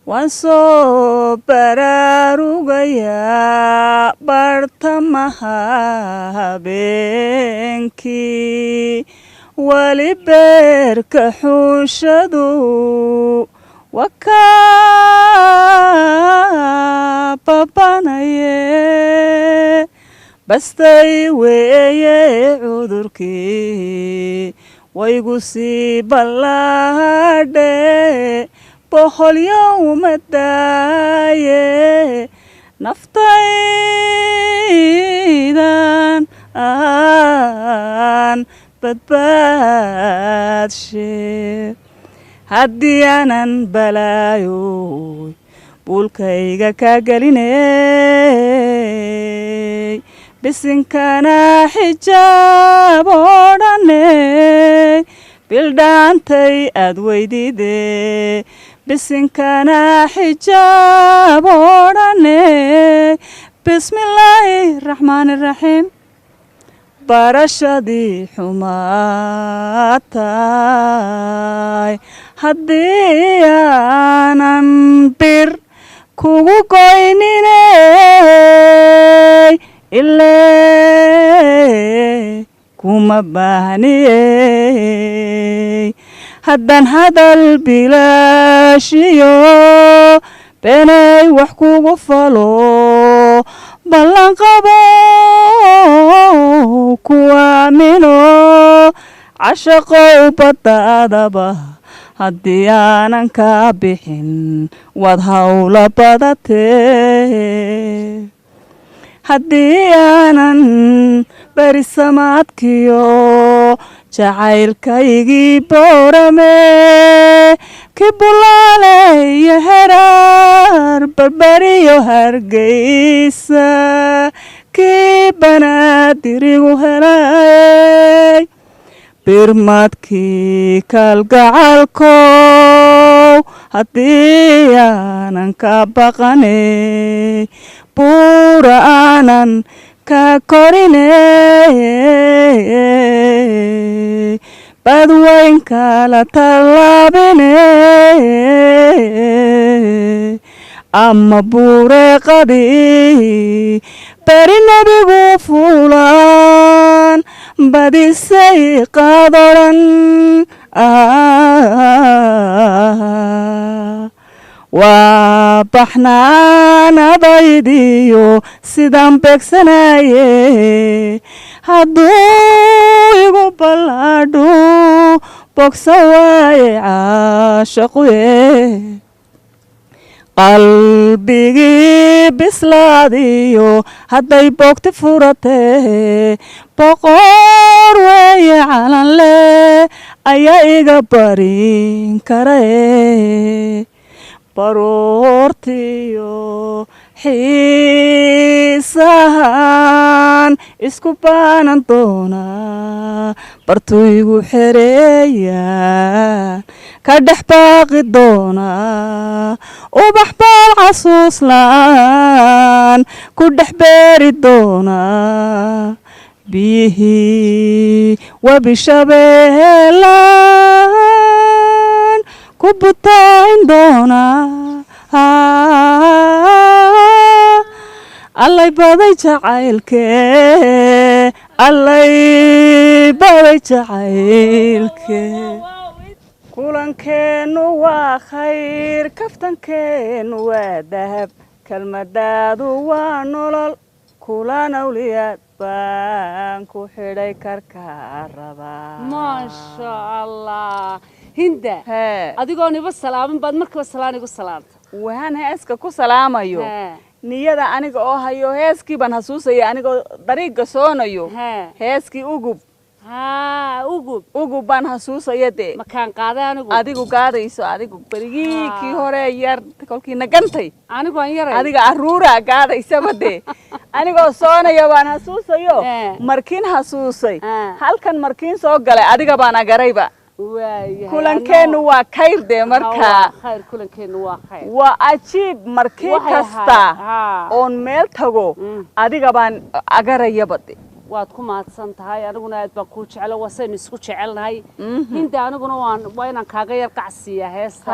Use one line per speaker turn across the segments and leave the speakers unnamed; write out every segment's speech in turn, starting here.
waan soo baraarugayaa bartamaha habeenkii wali beerka xushadu wakaa babanaye bastay weeye cudurkii waygu sii ballaadhe boqol yowma daaye naftaydan aan badbaadshe haddii aanan balaayoy buulkayga ka gelinay bisinkana xijaab oo dhaney bildhaantay aad weydidee bisinkana xijaab oo dhaney bismillaahi raxmaani raxiim barashadii xumaatay haddii aanan bir kugu goyniney ilee kuma baahniyey haddaan hadal bilaashiyo beenay wax kugu falo ballanqabo kuwaamino cashaqow baddaadaba haddii aanan kaa bixin waad hawla badatee haddii aanan berisamaadkiyo jacaylkaygii boorame ki bulaale iyo heraar barbariyo hargeysa kii banaadirigu helay birmadkii kalgacalkow haddii aanan ka baqanay buura aanan ka korinay badweynka la tallaabinay ama buureeqadii beri nebigu fuulaan badisay qadoran waa baxnaanadaydiyo sidaan beegsanaye hadduu igu ballaadhu bogsa waaye caashaquye qalbigii bislaadiyo hadday boogti furatee boqor weeye calanle ayaa iga barin karae baroortiyo xiisahan isku baanan doonaa bartuygu xereeyaan ka dhex baaqi doonaa ubax baal xasuuslaan ku dhex beeri doonaa biyihii wabishabeelaan ku butaan doonaa allay baday jacaylkee allay baday jacaylkee kulankeennu waa khayr kaftankeennu waa dahab kelmadaadu waa nolol kulan awliyaad baan ku xidhay karkaa rabaa
maasha allah hinda adigoo niba salaamin baad markiiba salaan igu salaamta
waan heeska ku salaamayo niyada aniga oo hayo heeskii baan xasuusaya anigoo dariiqa soonayo heeskii ugub ugub baan xasuusaya dee
makaan qaaday anigu
adigu gaadayso adigu berigii kii hore yar kolkii nagantay
anigu aan yaray
adiga aruura gaadaysaba dee anigoo soonaya baan xasuusayo markiin xasuusay halkan markiin soo galay adiga baan agarayba kulankeennu waa khayr dee markaa waa ajiib markii kasta oon meel tago adiga baan agarayaba de
waad ku mahadsan tahay aniguna aad baan kuu jeclo wasaynu isku jecelnahay hinda aniguna waa inaan kaaga yar qacsiiya heesta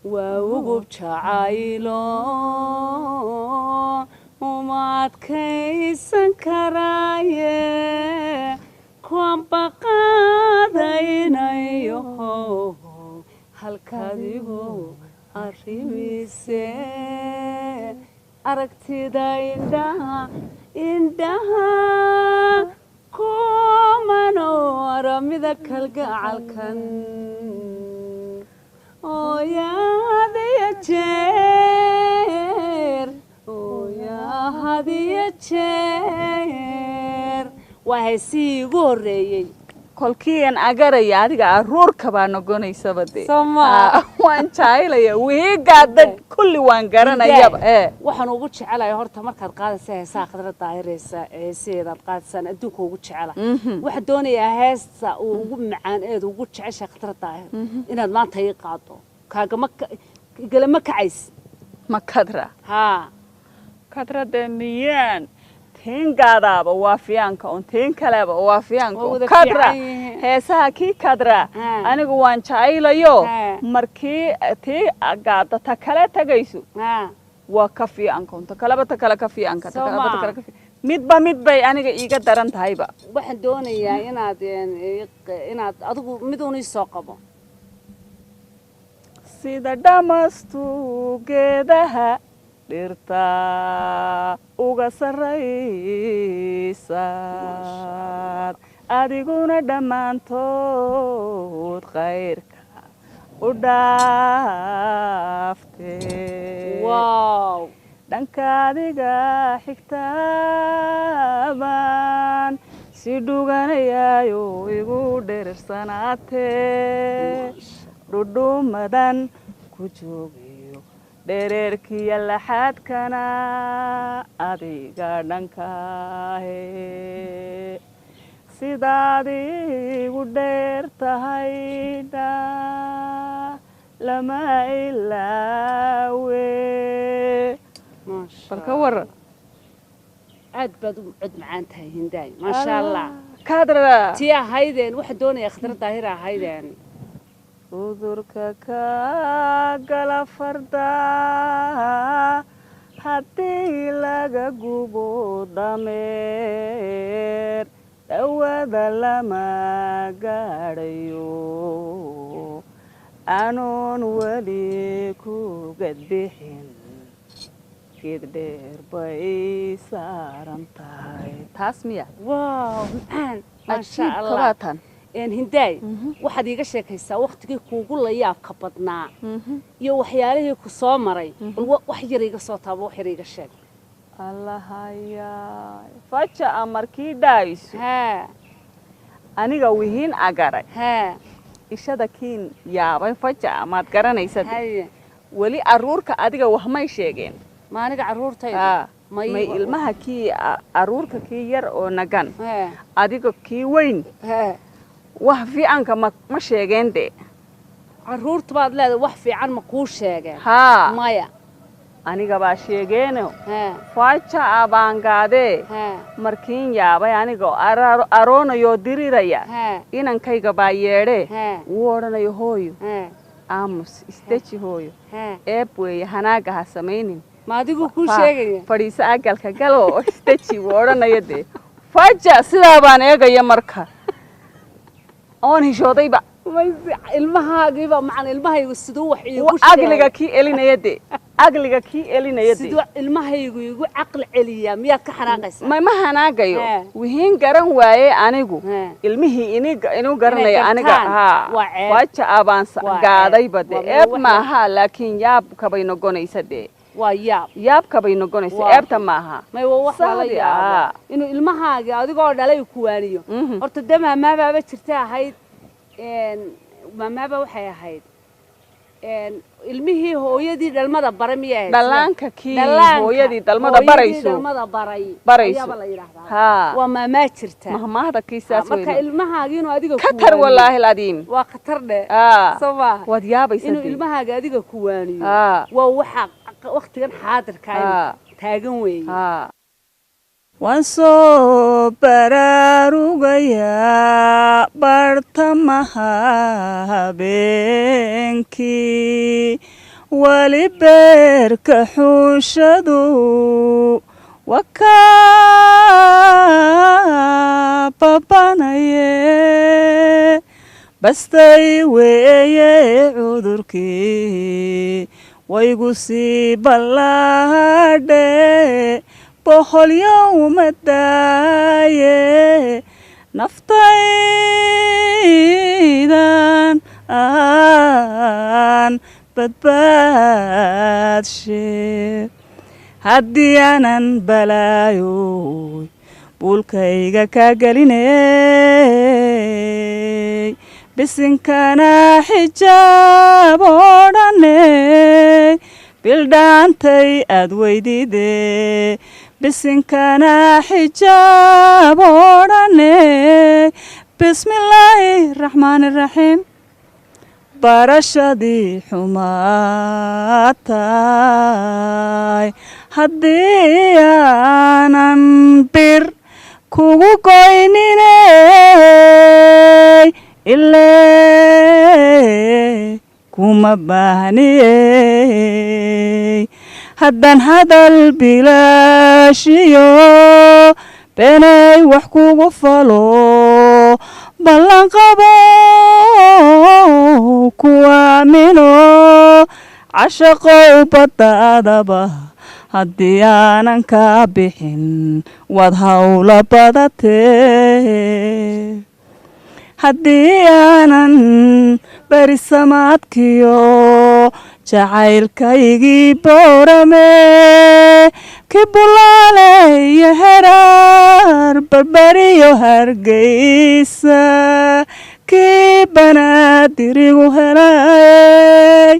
ووقب جعيلو ومات كيسن كرايه كوان بقادينيو halkaadigu arrimise aragtida indhaha kumano aramida kalgacalkan hadiya jeer waa heesihii igu horreeyey
kolkiian agaraya adiga aruurka baa noqonaysaba de waan jacaylaya wiigaada kulli waan garanayaba
waxaan ugu jecelahay horta markaad qaadaysa heesaha Khadra Daahireysa heeseedaad qaadaysan adduunka ugu jecela waxaan doonayaa heesta ugu macaan eed ugu jeceshay Khadra Daahir inaad maanta ii qaado kaaga galama kacays
ma Khadra Khadra demiyaan تنقاضا وافيانك أو تنكلب وافيانك كدرة هسا كي كدرة أنا جوان شاي ليو مركي تي قاعدة تكلا تجيسو وكفي أنكم تكلا كفي أنك تكلا كفي مدبا أنا إيجا درن تايبا
واحد دوني يا إناد أدو مدوني ساقبا
سيدا دمستو جدها dhirta uga sarraysaad adiguna dhammaantood khayrka u dhaaftee dhanka adiga xigtaabaan si dhuganayaayo igu dherersanaatee dhudhumadan ku joogiyo dhereerkiya laxaadkana adiga dhankaahe sidaad igu dheer tahaydha lama ilaawe balka waran
aad baad u cod macaan tahay hindaay maasha allah
Khadra
tii ahaydeen waxa doonaya Khadra Daahir ahaydeen
udurka ka gala farda haddii laga gubo dameer dhawada lama gaadhayo anoon weli ku gadbixin geed dheer bay saaran tahay taas miya
waaw macaan maasha allah هنداي واحد يقشك هسا وقت كوكو لا يابك بدنا يو وحياله كسامري وحجر يقصوتها وحجر يقشك
الله هيا فجأة أمركي دايس أنا جوهين أجري إيش هذا كين يا باي فجأة ما تقرأنا يصدق ولي أرورك أديك وهم يشيجين
ما أنا عرور تاي
ما إلمها كي أرورك كي ير أو نجان أديك كي وين wax fiicanka ma sheegeen de
caruurta baad leedahay wax fiican ma kuu sheegeen maya
aniga baa sheegeeno faaja abaangaade markiin yaabay aniga aroonayo diriraya inankayga baa yeedhe wuu odhanayo hooyo aamus isteji hooyo eeb weeye hanaaga ha samaynin
ma adigu kuu sheegaya
fadhiisa agalka galo isteji wuu odhanayo de faaja sidaa baan eegaya marka أنا هشوديبا
المها معنا المها يقصدوا وحي
أقلك كي إلينا يدي أقلك كي إلينا يدي
سدوا المها يقول عقل عليا ميا كحناقس
ما هناقيو وهين قرن واي أنيقو المه إنو قرن لي أنيقا واتش أبانس قاضي بدي إب ما لكن ياب كبينو قوني سدي وياب كبينو قوني سدي إب تماها
ما هو وحلا يا إنه المها قاضي قاعد عليه كوانيو أرتدمها ما بقى بترتاح هاي ما بقى وحيا هاي ilmihii hooyadii dhalmada baramiyaa
dhallaanka kii hooyadii dhalmada barayso
ayaa la yiraahdaa waa maamaa jirta
mahmaahda kiisaas weyn
marka ilmahaaga inuu adiga ku
khatar wallahi aladiim
waa khatar dhe sabah
wad yaabaysan
inuu ilmahaaga adiga ku waaniyo waa waxa waqtigan xaadirka taagan weey waan soo baraarugayaa bartamaha habeenkii
wali beerka xuushadu wakaa babanaye bastay weeye cudurkii waygu sii ballaadhe boqol yowma daaye naftaydan aan badbaadshe haddii aanan balaayoy buulkayga ka gelinay bisinkana xijaab oo dhaney bildhaantay aad weydide bisinkana xijaab oo dhaney bismillaahi raxmaani raxiim barashadii xumaatay haddii aanan bir kugu goyniney ilee kuma baahniyey haddaan hadal bilaashiyo beenay wax kugu falo ballanqabo kuwaamino cashaqow baddaadaba haddii aanan kaa bixin waad hawla badatee haddii aanan berisamaadkiyo jacaylkaygii boorame ki bulaale iyo heraar barbariyo hargeysa kii banaadirigu helay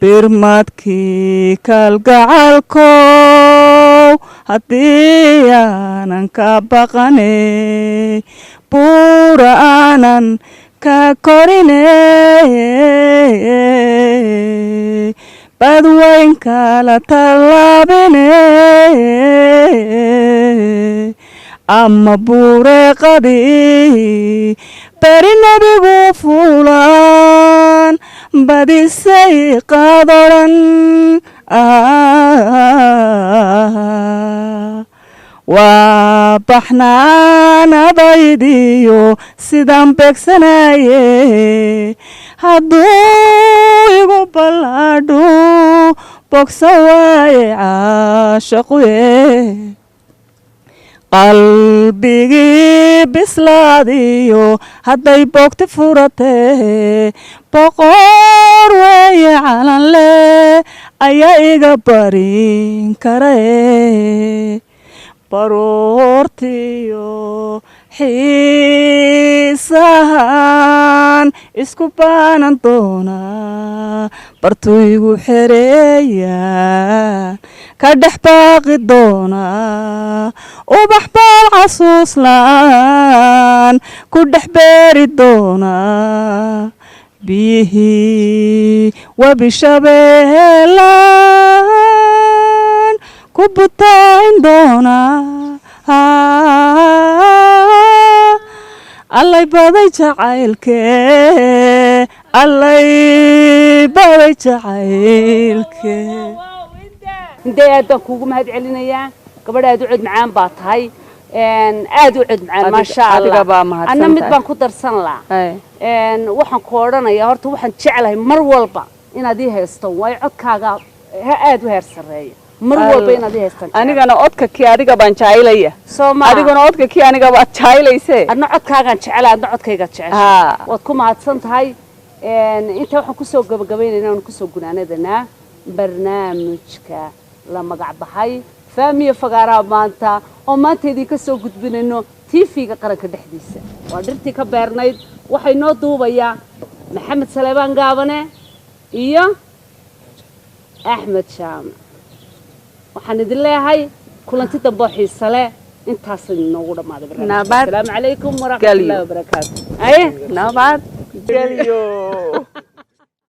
birmadkii kalgacalkow haddii aanan ka baqanay buura aanan ka korinay badweynka la tallaabinay ama buureeqadii beri nebigu fuulaan badisay qaadodhan waa baxnaanadaydiyo sidaan beegsanaye hadduu igu ballaadhu bogsa waaye caashaquye qalbigii bislaadiyo hadday boogti furatee boqor weeye calanle ayaa iga barin karae baroortiyo xiisahan isku baanan doonaa bartuygu xereeyaan ka dhex baaqi doonaa ubax baal xasuuslaan ku dhex beeri doonaa biyihii wabishabeelaan ku butaan doonaa allay baday jacaylkee allay baday jacaylkee
hindee aad baan kuugu mahad celinayaa gabadh aad u cod macaan baa tahay aad u cod macaan maasha allah anna mid baan ku darsan lahaa waxaan ku odhanayaa horta waxaan jeclahay mar walba inaad ii haysto waayo codkaaga aad u heer sarreeya mar walba inaad ii haystaan
anigana codka kii adiga baan jacaylaya adiguna codka kii aniga baad jacaylayse
adna codkaagaan jeclaa adna codkayga jecel waad ku mahadsan tahay inta waxaan kusoo gabagabaynaynaa waan kusoo gunaanadanaa barnaamijka la magac baxay faamiya fagaaraha maanta oo maanta idinka soo gudbinayno TV-ga qaranka dhexdiisa waa dhirtii ka beernayd waxay noo duubayaa maxamed saleebaan gaabane iyo axmed shaame waxaan idin leeyahay kulanti dambe oo xiiso leh intaas inoogu dhammaaday barnaamijka assalaamu calaykum waraxmatullaahi wabarakaatu
nabad geliyo